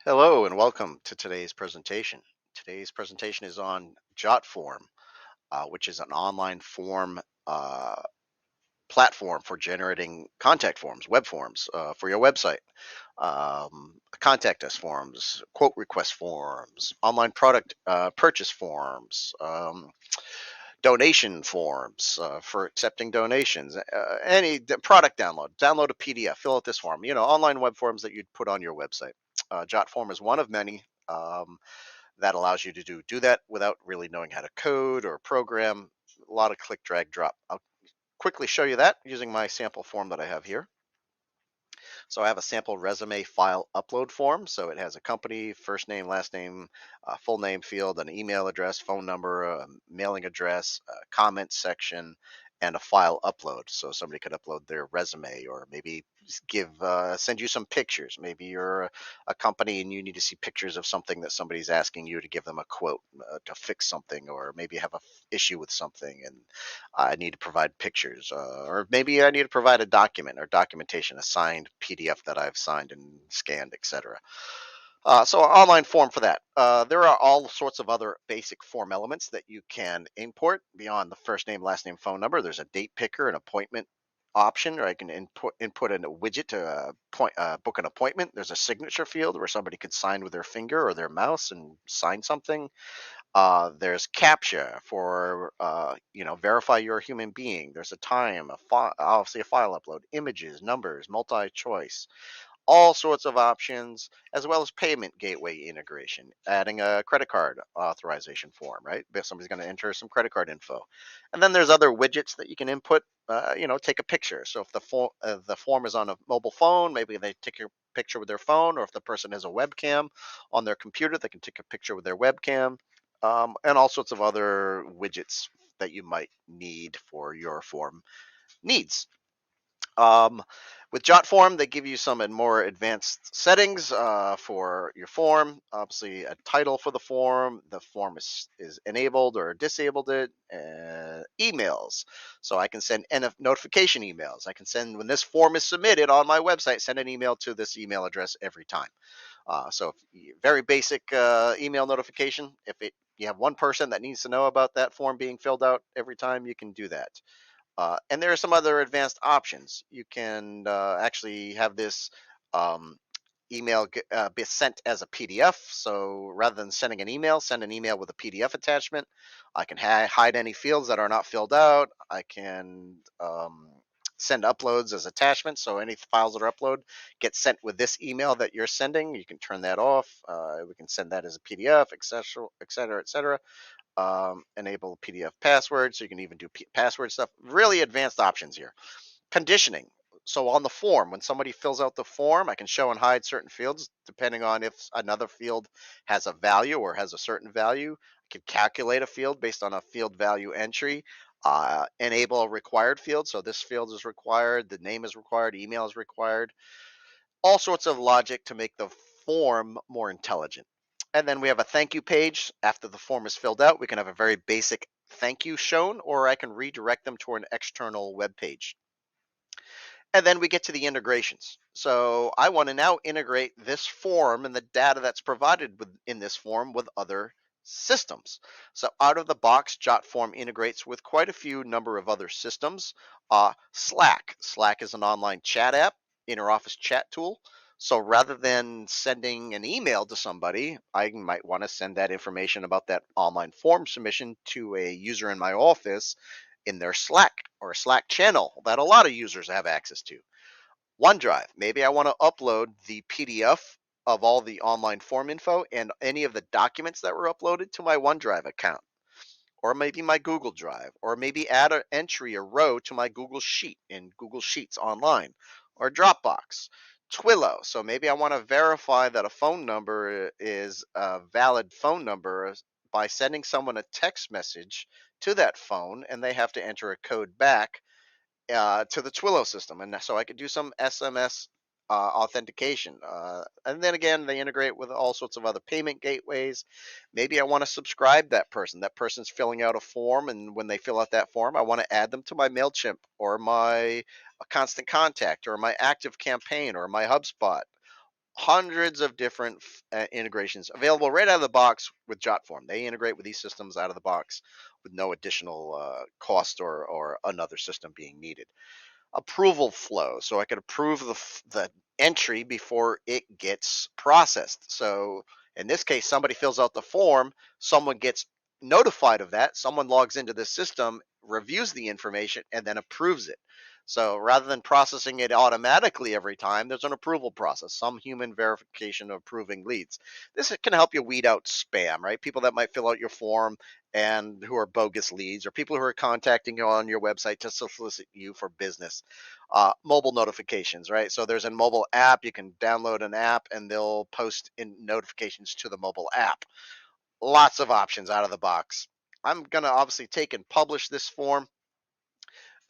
Hello and welcome to today's presentation. Today's presentation is on Jotform, which is an online form uh, platform for generating contact forms, web forms for your website, contact us forms, quote request forms, online product purchase forms, donation forms for accepting donations, product download a PDF, fill out this form, online web forms that you'd put on your website. Jotform is one of many. That allows you to do that without really knowing how to code or program. A lot of click, drag, drop. I'll quickly show you that using my sample form that I have here. So I have a sample resume file upload form. So it has a company, first name, last name, full name field, an email address, phone number, a mailing address, a comment section, and a file upload. So somebody could upload their resume, or maybe send you some pictures. Maybe you're a company and you need to see pictures of something that somebody's asking you to give them a quote to fix something, or maybe have a issue with something and I need to provide pictures, or maybe I need to provide a document or documentation, a signed PDF that I've signed and scanned, etc. So an online form for that. There are all sorts of other basic form elements that you can import beyond the first name, last name, phone number. There's a date picker, an appointment option, or I can input in a widget to book an appointment. There's a signature field where somebody could sign with their finger or their mouse and sign something. There's CAPTCHA for verify you're a human being. There's a time, obviously a file upload, images, numbers, multi-choice, all sorts of options, as well as payment gateway integration, adding a credit card authorization form, right? If somebody's going to enter some credit card info. And then there's other widgets that you can input, take a picture. So if the form is on a mobile phone, maybe they take a picture with their phone, or if the person has a webcam on their computer, they can take a picture with their webcam, and all sorts of other widgets that you might need for your form needs. Um, with Jotform, they give you some more advanced settings for your form. Obviously, a title for the form. The form is enabled or disabled. Emails, so I can send notification emails. I can send when this form is submitted on my website. Send an email to this email address every time. Very basic email notification. If you have one person that needs to know about that form being filled out every time, you can do that. And there are some other advanced options. You can actually have this um, email be sent as a PDF. So rather than sending an email, send an email with a PDF attachment. I can hide any fields that are not filled out. I can send uploads as attachments. So any files that are uploaded get sent with this email that you're sending. You can turn that off. We can send that as a PDF, etc., etc., etc. Enable PDF password, so you can even do password stuff. Really advanced options here. Conditioning. So on the form, when somebody fills out the form, I can show and hide certain fields depending on if another field has a value or has a certain value. I can calculate a field based on a field value entry. Enable a required field. So this field is required, the name is required, email is required. All sorts of logic to make the form more intelligent. And then we have a thank you page. After the form is filled out, we can have a very basic thank you shown, or I can redirect them to an external web page. And then we get to the integrations. So I want to now integrate this form and the data that's provided in this form with other systems. So out of the box, Jotform integrates with quite a few number of other systems. Slack. Slack is an online chat app, interoffice chat tool. So rather than sending an email to somebody, I might want to send that information about that online form submission to a user in my office in their Slack or Slack channel that a lot of users have access to. OneDrive, maybe I want to upload the PDF of all the online form info and any of the documents that were uploaded to my OneDrive account, or maybe my Google Drive, or maybe add an entry, a row to my Google Sheet in Google Sheets online, or Dropbox. Twilio, so maybe I want to verify that a phone number is a valid phone number by sending someone a text message to that phone, and they have to enter a code back to the Twilio system, and so I could do some SMS authentication. And then again, they integrate with all sorts of other payment gateways. Maybe I want to subscribe that person. That person's filling out a form, and when they fill out that form, I want to add them to my Mailchimp or my Constant Contact or my Active Campaign or my HubSpot. hundreds of different integrations available right out of the box with Jotform. They integrate with these systems out of the box with no additional cost or another system being needed. Approval flow, so I could approve the entry before it gets processed. So in this case, somebody fills out the form, someone gets notified of that, someone logs into the system, reviews the information, and then approves it. So rather than processing it automatically every time, there's an approval process, some human verification of approving leads. This can help you weed out spam, right? People that might fill out your form and who are bogus leads, or people who are contacting you on your website to solicit you for business. Mobile notifications, right? So there's a mobile app. You can download an app and they'll post in notifications to the mobile app. Lots of options out of the box. I'm going to obviously take and publish this form,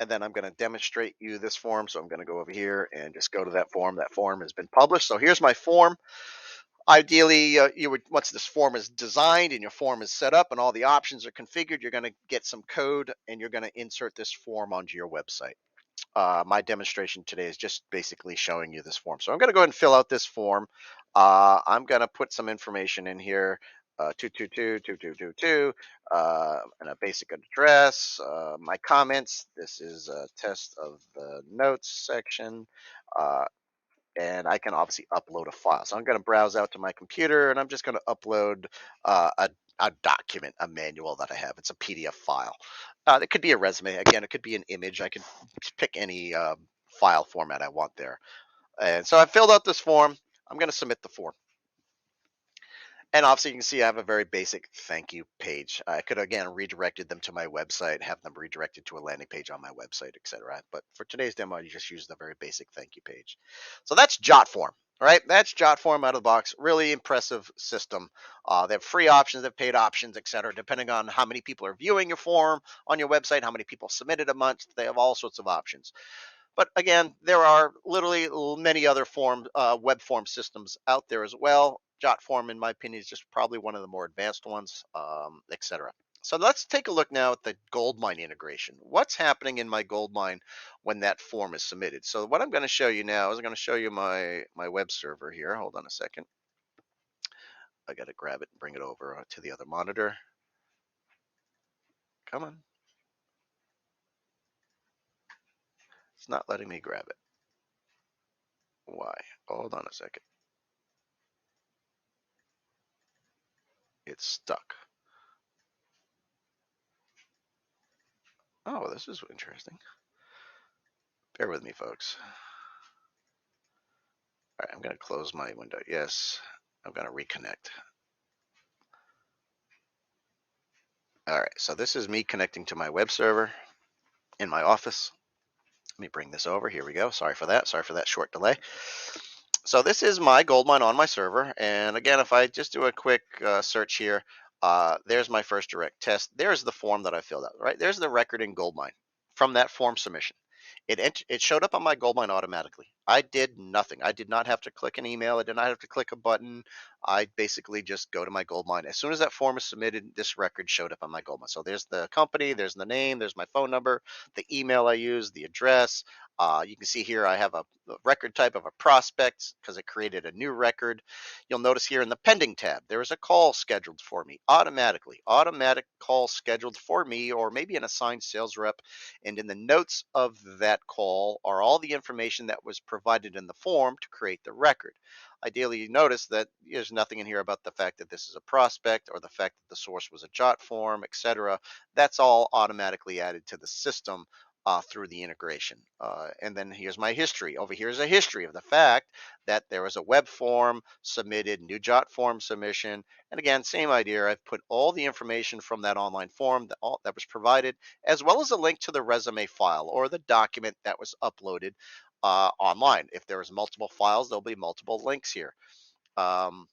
and then I'm going to demonstrate you this form. So I'm going to go over here and just go to that form. That form has been published. So here's my form. Ideally, you would, once this form is designed and your form is set up and all the options are configured, you're going to get some code and you're going to insert this form onto your website. My demonstration today is just basically showing you this form. So I'm going to go ahead and fill out this form. I'm going to put some information in here, 222, and a basic address, my comments. This is a test of the notes section. Uh, and I can obviously upload a file. So I'm going to browse out to my computer and I'm just going to upload a document, a manual that I have. It's a PDF file. It could be a resume. Again, it could be an image. I could pick any file format I want there. And so I filled out this form. I'm going to submit the form. And obviously, you can see I have a very basic thank you page. I could, again, redirected them to my website, have them redirected to a landing page on my website, etc. But for today's demo, I just use the very basic thank you page. So that's Jotform, right? That's Jotform out of the box. Really impressive system. They have free options, they have paid options, etc. Depending on how many people are viewing your form on your website, how many people submitted a month, they have all sorts of options. But again, there are literally many other web form systems out there as well. Jotform, in my opinion, is just probably one of the more advanced ones, etc. So let's take a look now at the GoldMine integration. What's happening in my GoldMine when that form is submitted? So what I'm going to show you now is I'm going to show you my web server here. Hold on a second. I got to grab it and bring it over to the other monitor. Come on. It's not letting me grab it. Why? Hold on a second. It's stuck. Oh, this is interesting. Bear with me, folks. All right, I'm going to close my window. Yes, I'm going to reconnect. All right, so this is me connecting to my web server in my office. Let me bring this over. Here we go. Sorry for that. Sorry for that short delay. So this is my GoldMine on my server. And again, if I just do a quick search here, there's my first direct test. There's the form that I filled out, right? There's the record in GoldMine from that form submission. It showed up on my GoldMine automatically. I did nothing. I did not have to click an email. I did not have to click a button. I basically just go to my GoldMine. As soon as that form is submitted, this record showed up on my GoldMine. So there's the company, there's the name, there's my phone number, the email I use, the address. You can see here I have a record type of a prospect because it created a new record. You'll notice here in the pending tab, there is a call scheduled for me automatically. Automatic call scheduled for me or maybe an assigned sales rep. And in the notes of that call are all the information that was provided in the form to create the record. Ideally, you notice that there's nothing in here about the fact that this is a prospect or the fact that the source was a Jotform, etc. That's all automatically added to the system through the integration. And then here's my history. Over here is a history of the fact that there was a web form submitted, new Jotform submission. And again, same idea. I've put all the information from that online form that was provided, as well as a link to the resume file or the document that was uploaded online. If there's multiple files, there'll be multiple links here. Um,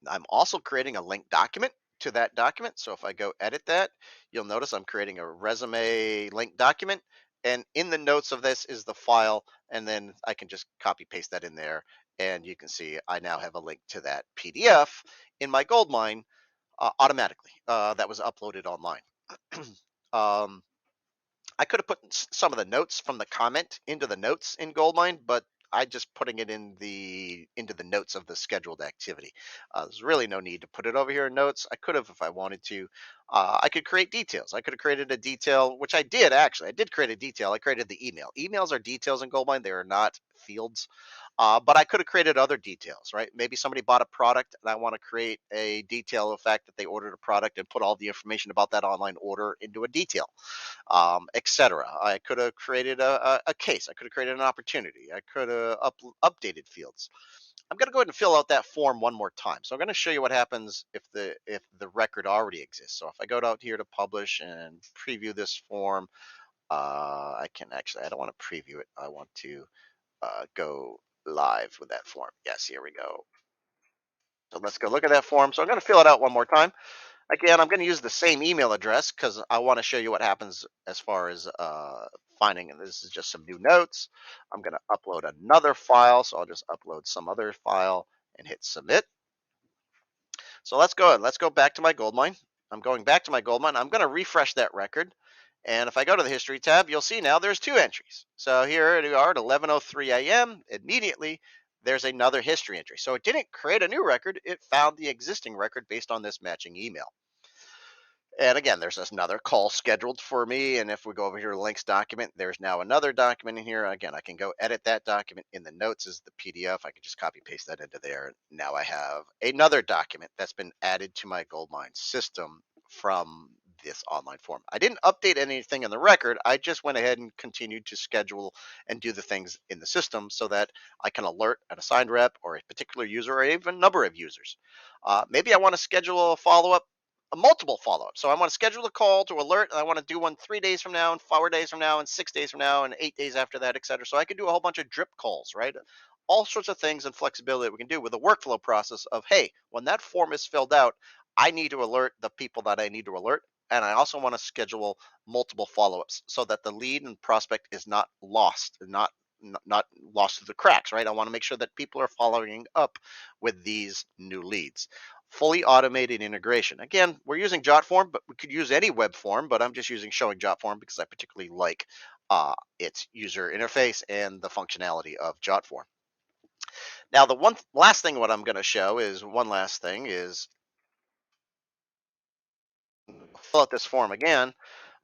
I'm also creating a linked document to that document. So if I go edit that, you'll notice I'm creating a resume linked document. And in the notes of this is the file. And then I can just copy paste that in there. And you can see I now have a link to that PDF in my GoldMine automatically that was uploaded online. I could have put some of the notes from the comment into the notes in GoldMine, but I just putting it into the notes of the scheduled activity. There's really no need to put it over here in notes. I could have if I wanted to. I could create details. I could have created a detail, which I did actually. I did create a detail. I created the email. Emails are details in GoldMine. They are not fields. But I could have created other details, right? Maybe somebody bought a product and I want to create a detail of the fact that they ordered a product and put all the information about that online order into a detail, etc. I could have created a case. I could have created an opportunity. I could have updated fields. I'm going to go ahead and fill out that form one more time. So I'm going to show you what happens if the record already exists. So if I go out here to publish and preview this form, I can actually, I don't want to preview it. I want to go live with that form. Yes, here we go. So let's go look at that form. So I'm going to fill it out one more time. Again, I'm going to use the same email address because I want to show you what happens as far as finding. And this is just some new notes. I'm going to upload another file. So I'll just upload some other file and hit submit. So let's go ahead. Let's go back to my GoldMine. I'm going back to my GoldMine. I'm going to refresh that record. And if I go to the history tab, you'll see now there's two entries. So here we are at 11:03 a.m. Immediately, there's another history entry. So it didn't create a new record. It found the existing record based on this matching email. And again, there's another call scheduled for me. And if we go over here to links document, there's now another document in here. Again, I can go edit that document. In the notes is the PDF. I can just copy paste that into there. Now I have another document that's been added to my GoldMine system from this online form. I didn't update anything in the record. I just went ahead and continued to schedule and do the things in the system so that I can alert an assigned rep or a particular user or even a number of users. Maybe I want to schedule a follow-up, a multiple follow-up. So I want to schedule a call to alert, and I want to do one 3 days from now, and 4 days from now, and 6 days from now, and 8 days after that, etc. So I can do a whole bunch of drip calls, right? All sorts of things and flexibility that we can do with a workflow process of, hey, when that form is filled out, I need to alert the people that I need to alert. And I also want to schedule multiple follow-ups so that the lead and prospect is not lost, not lost through the cracks, right? I want to make sure that people are following up with these new leads. Fully automated integration. Again, we're using Jotform, but we could use any web form, but I'm just showing Jotform because I particularly like its user interface and the functionality of Jotform. Now, the last thing what I'm going to show is one last thing is fill out this form again,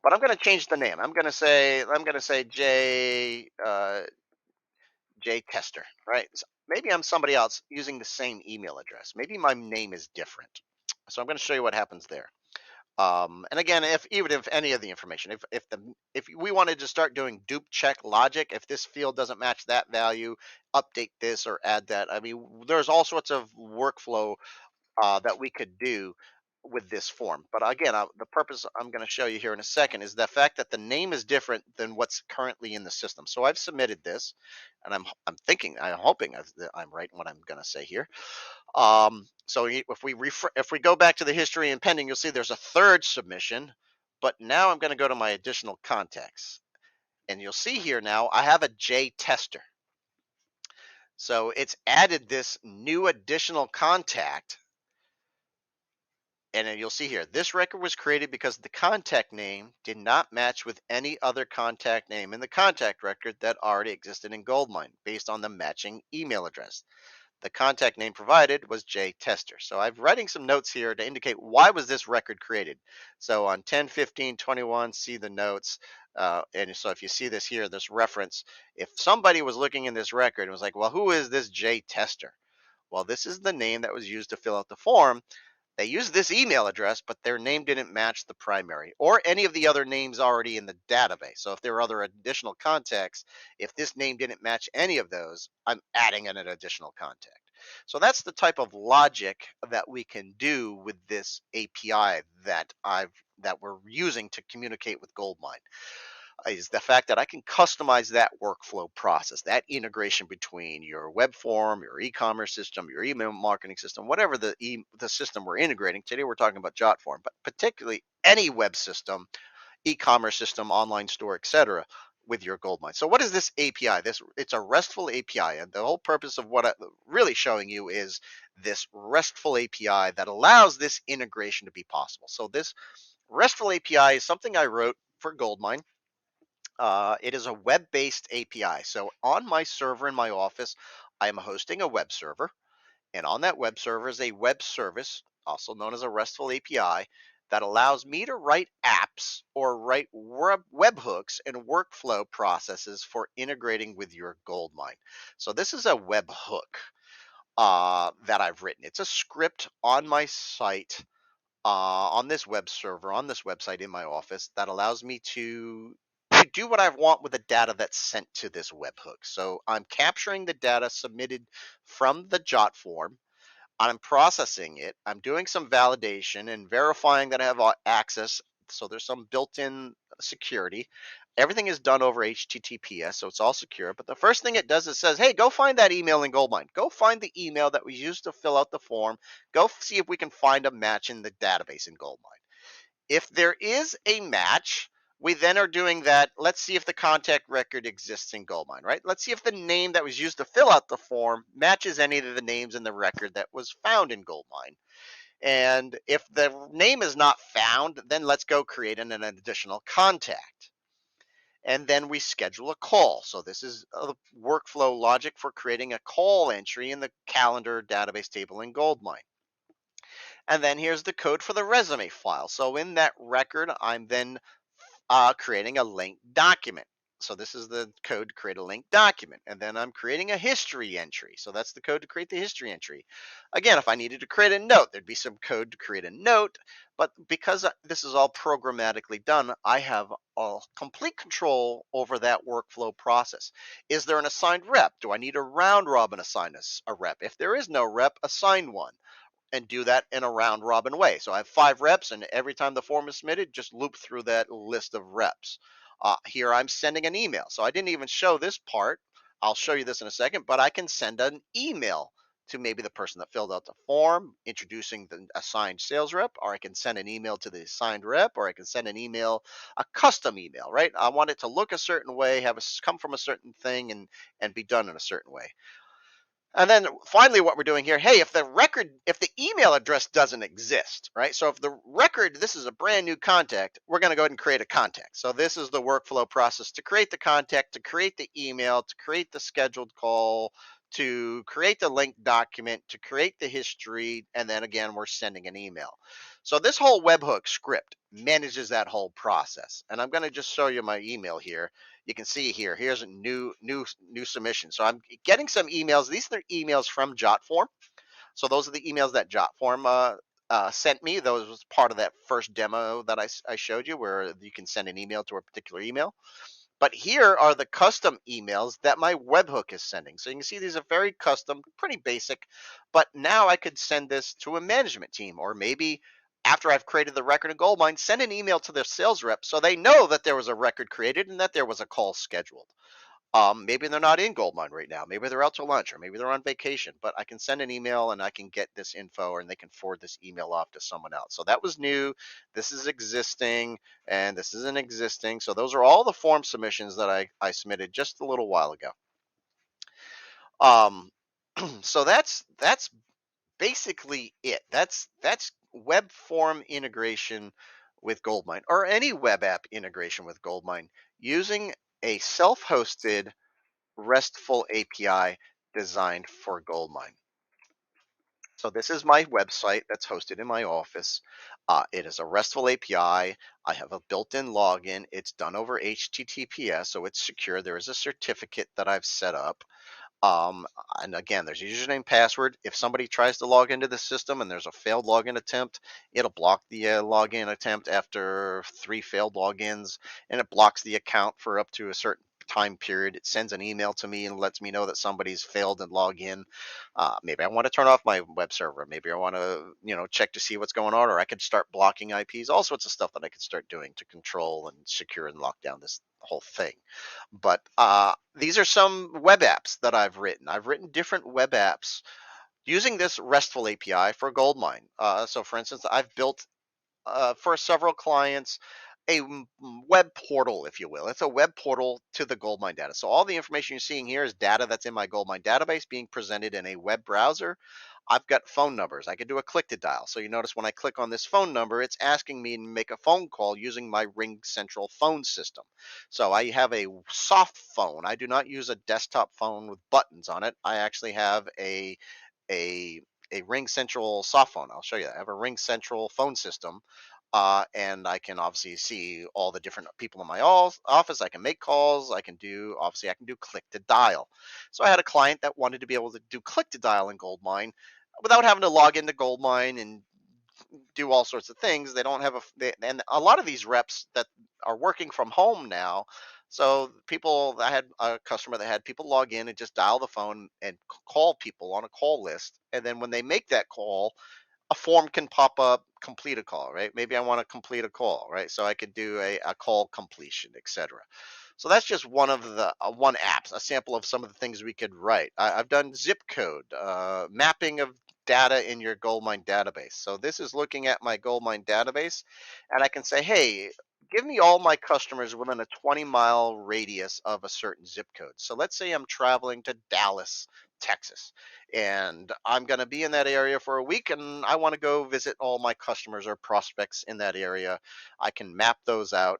but I'm going to change the name. I'm going to say J Tester, right? So maybe I'm somebody else using the same email address. Maybe my name is different. So I'm going to show you what happens there. And again, if even if any of the information, if we wanted to start doing dupe check logic, if this field doesn't match that value, update this or add that. I mean, there's all sorts of workflow that we could do with this form. But again, the purpose I'm going to show you here in a second is the fact that the name is different than what's currently in the system. So I've submitted this, and I'm hoping that I'm right in what I'm going to say here. So if we go back to the history and pending, you'll see there's a third submission. But now I'm going to go to my additional contacts, and you'll see here now I have a J tester. So it's added this new additional contact. And then you'll see here, this record was created because the contact name did not match with any other contact name in the contact record that already existed in GoldMine based on the matching email address. The contact name provided was J Tester. So I'm writing some notes here to indicate why was this record created. So on 10/15/21, see the notes. And so if you see this here, this reference, if somebody was looking in this record and was like, well, who is this J Tester? Well, this is the name that was used to fill out the form. They used this email address, but their name didn't match the primary or any of the other names already in the database. So if there were other additional contacts, if this name didn't match any of those, I'm adding an additional contact. So that's the type of logic that we can do with this API that we're using to communicate with GoldMine. Is the fact that I can customize that workflow process, that integration between your web form, your e-commerce system, your email marketing system, whatever the system we're integrating. Today we're talking about Jotform, but particularly any web system, e-commerce system, online store, etc., with your GoldMine. So what is this API? It's a RESTful API, and the whole purpose of what I'm really showing you is this RESTful API that allows this integration to be possible. So this RESTful API is something I wrote for GoldMine. It is a web-based API. So on my server in my office, I am hosting a web server. And on that web server is a web service, also known as a RESTful API, that allows me to write apps or write webhooks and workflow processes for integrating with your GoldMine. So this is a webhook that I've written. It's a script on my site, on this web server, on this website in my office that allows me to do what I want with the data that's sent to this webhook. So I'm capturing the data submitted from the Jotform. I'm processing it. I'm doing some validation and verifying that I have access. So there's some built-in security. Everything is done over HTTPS, so it's all secure. But the first thing it does is says, hey, go find that email in GoldMine. Go find the email that was used to fill out the form. Go see if we can find a match in the database in GoldMine. If there is a match, we then are doing that. Let's see if the contact record exists in GoldMine, right? Let's see if the name that was used to fill out the form matches any of the names in the record that was found in GoldMine. And if the name is not found, then let's go create an additional contact. And then we schedule a call. So this is a workflow logic for creating a call entry in the calendar database table in GoldMine. And then here's the code for the resume file. So in that record, I'm then creating a linked document. So this is the code to create a linked document. And then I'm creating a history entry. So that's the code to create the history entry. Again, if I needed to create a note, there'd be some code to create a note. But because this is all programmatically done, I have complete control over that workflow process. Is there an assigned rep? Do I need a round robin assign a rep? If there is no rep, assign one and do that in a round robin way. So I have 5 reps, and every time the form is submitted, just loop through that list of reps. Here I'm sending an email. So I didn't even show this part. I'll show you this in a second, but I can send an email to maybe the person that filled out the form, introducing the assigned sales rep, or I can send an email to the assigned rep, or I can send an email, a custom email, right? I want it to look a certain way, come from a certain thing, and be done in a certain way. And then finally, what we're doing here, hey, if the email address doesn't exist, right? So if the record, this is a brand new contact, we're going to go ahead and create a contact. So this is the workflow process to create the contact, to create the email, to create the scheduled call, to create the linked document, to create the history, and then again, we're sending an email. So this whole webhook script manages that whole process. And I'm going to just show you my email here. You can see here, here's a new submission. So I'm getting some emails. These are emails from Jotform. So those are the emails that Jotform sent me. Those was part of that first demo that I showed you, where you can send an email to a particular email. But here are the custom emails that my webhook is sending. So you can see these are very custom, pretty basic. But now I could send this to a management team, or maybe after I've created the record in GoldMine, send an email to their sales rep so they know that there was a record created and that there was a call scheduled. Maybe they're not in GoldMine right now. Maybe they're out to lunch, or maybe they're on vacation. But I can send an email and I can get this info, and they can forward this email off to someone else. So that was new. This is existing, and this isn't existing. So those are all the form submissions that I submitted just a little while ago. Um, so that's basically it. That's web form integration with GoldMine, or any web app integration with GoldMine, using a self-hosted RESTful API designed for GoldMine. So this is my website that's hosted in my office. It is a RESTful API. I have a built-in login. It's done over HTTPS, so it's secure. There is a certificate that I've set up. Um, and again, there's a username, password. If somebody tries to log into the system and there's a failed login attempt, it'll block the login attempt after 3 failed logins, and it blocks the account for up to a certain time period. It sends an email to me and lets me know that somebody's failed and log in. Maybe I want to turn off my web server. Maybe I want to, check to see what's going on, or I could start blocking IPs. All sorts of stuff that I could start doing to control and secure and lock down this whole thing. But these are some web apps that I've written. I've written different web apps using this RESTful API for GoldMine. So for instance, I've built for several clients web portal, if you will. It's a web portal to the GoldMine data. So all the information you're seeing here is data that's in my GoldMine database being presented in a web browser. I've got phone numbers. I can do a click to dial. So you notice when I click on this phone number, it's asking me to make a phone call using my Ring Central phone system. So I have a soft phone. I do not use a desktop phone with buttons on it. I actually have a a Ring Central soft phone. I'll show you that. I have a Ring Central phone system, and I can obviously see all the different people in my office. I can make calls. I can do click to dial. So I had a client that wanted to be able to do click to dial in Goldmine without having to log into Goldmine and do all sorts of things. They don't have and a lot of these reps that are working from home now. So I had a customer that had people log in and just dial the phone and call people on a call list. And then when they make that call, a form can pop up, complete a call, right? Maybe I want to complete a call, right? So I could do a call completion, etc. So that's just one of the one app, a sample of some of the things we could write. I've done zip code mapping of data in your Goldmine database. So this is looking at my Goldmine database, and I can say, hey, give me all my customers within a 20-mile radius of a certain zip code. So let's say I'm traveling to Dallas, Texas, and I'm going to be in that area for a week, and I want to go visit all my customers or prospects in that area. I can map those out,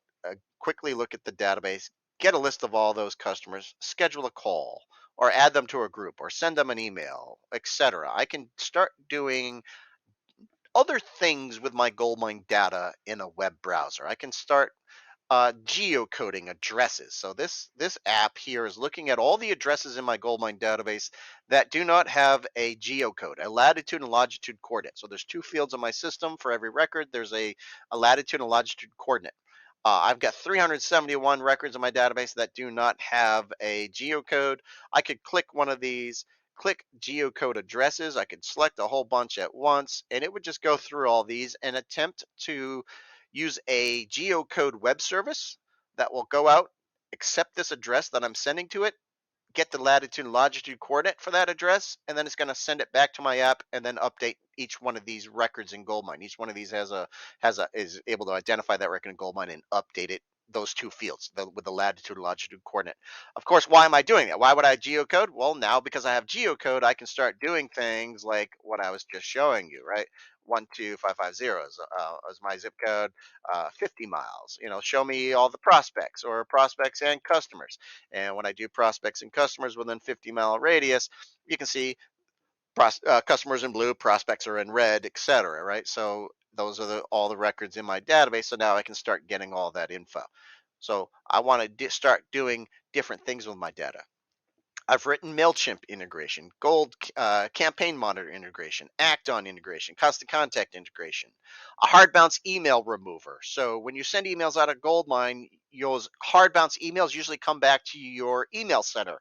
quickly look at the database, get a list of all those customers, schedule a call, or add them to a group, or send them an email, etc. I can start doing other things with my Goldmine data in a web browser. I can start geocoding addresses. So this app here is looking at all the addresses in my Goldmine database that do not have a geocode, a latitude and longitude coordinate. So there's two fields in my system for every record. There's a latitude and longitude coordinate. I've got 371 records in my database that do not have a geocode. I could click one of these, click geocode addresses. I could select a whole bunch at once, and it would just go through all these and attempt to use a geocode web service that will go out, accept this address that I'm sending to it, get the latitude and longitude coordinate for that address, and then it's going to send it back to my app and then update each one of these records in Goldmine. Each one of these is able to identify that record in Goldmine and update it, those two fields with the latitude and longitude coordinate. Of course, why am I doing that? Why would I geocode? Well, now because I have geocode, I can start doing things like what I was just showing you, right? 12550 is my zip code. 50 miles. Show me all the prospects or prospects and customers. And when I do prospects and customers within 50-mile radius, you can see customers in blue, prospects are in red, etc. Right? So those are all the records in my database. So now I can start getting all that info. So I want to start doing different things with my data. I've written MailChimp integration, Gold Campaign Monitor integration, Act-On integration, Constant Contact integration, a hard bounce email remover. So when you send emails out of Goldmine, those hard bounce emails usually come back to your email center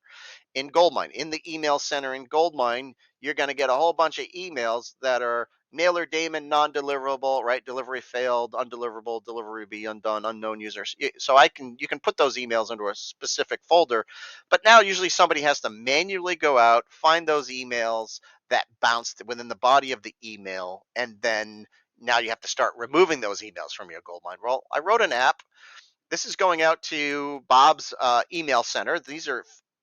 in Goldmine. In the email center in Goldmine, you're going to get a whole bunch of emails that are mailer daemon non-deliverable, right? Delivery failed, undeliverable, delivery be undone, unknown users. So you can put those emails into a specific folder, but now usually somebody has to manually go out, find those emails that bounced within the body of the email, and then now you have to start removing those emails from your Goldmine. Well, I wrote an app. This is going out to Bob's email center.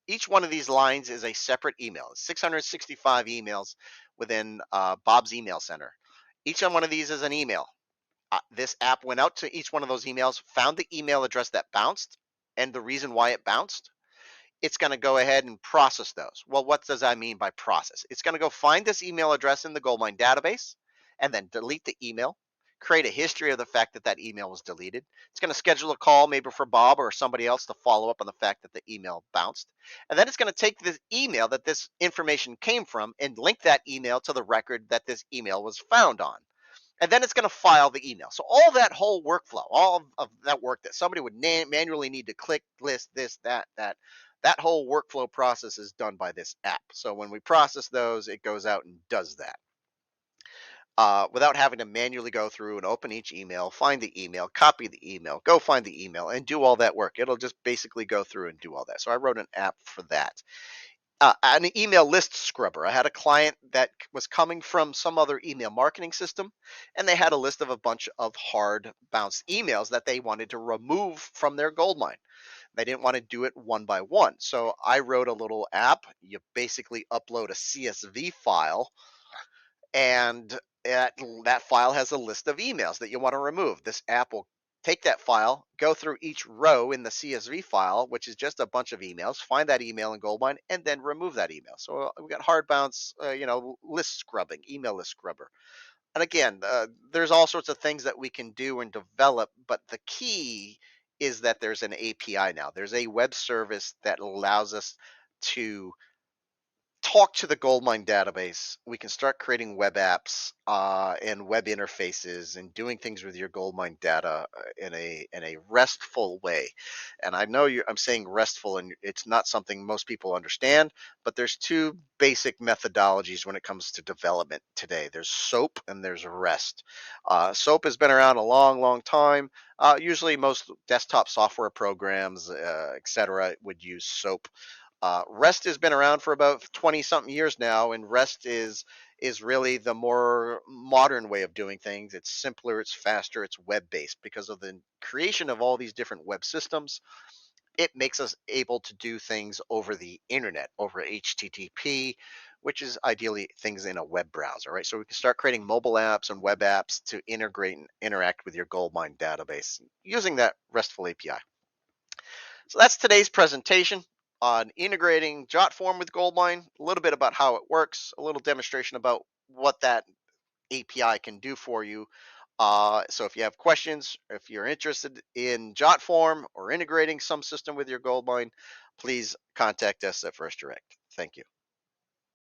Each one of these lines is a separate email. 665 emails within Bob's email center. Each one of these is an email. This app went out to each one of those emails, found the email address that bounced, and the reason why it bounced. It's going to go ahead and process those. Well, what does that mean by process? It's going to go find this email address in the Goldmine database and then delete the email, create a history of the fact that that email was deleted. It's going to schedule a call maybe for Bob or somebody else to follow up on the fact that the email bounced. And then it's going to take this email that this information came from and link that email to the record that this email was found on. And then it's going to file the email. So all that whole workflow, all of that work that somebody would manually need to click, list, this, that whole workflow process is done by this app. So when we process those, it goes out and does that. Without having to manually go through and open each email, find the email, copy the email, go find the email, and do all that work. It'll just basically go through and do all that. So I wrote an app for that. An email list scrubber. I had a client that was coming from some other email marketing system, and they had a list of a bunch of hard bounced emails that they wanted to remove from their goldmine. They didn't want to do it one by one. So I wrote a little app. You basically upload a CSV file, and that file has a list of emails that you want to remove. This app will take that file, go through each row in the CSV file, which is just a bunch of emails, find that email in Goldmine, and then remove that email. So we got hard bounce, list scrubbing, email list scrubber. And again, there's all sorts of things that we can do and develop, but the key is that there's an API now. There's a web service that allows us to talk to the goldmine database. We can start creating web apps and web interfaces and doing things with your goldmine data in a restful way. And I know I'm saying restful, and it's not something most people understand, but there's two basic methodologies when it comes to development today. There's SOAP and there's REST. SOAP has been around a long, long time. Usually, most desktop software programs, etc., would use SOAP. REST has been around for about 20 something years now, and REST is really the more modern way of doing things. It's simpler, it's faster, it's web based. Because of the creation of all these different web systems, it makes us able to do things over the internet, over HTTP, which is ideally things in a web browser, right? So we can start creating mobile apps and web apps to integrate and interact with your goldmine database using that RESTful API. So that's today's presentation on integrating Jotform with Goldmine, a little bit about how it works, a little demonstration about what that API can do for you. So if you have questions, if you're interested in Jotform or integrating some system with your Goldmine, please contact us at First Direct. Thank you.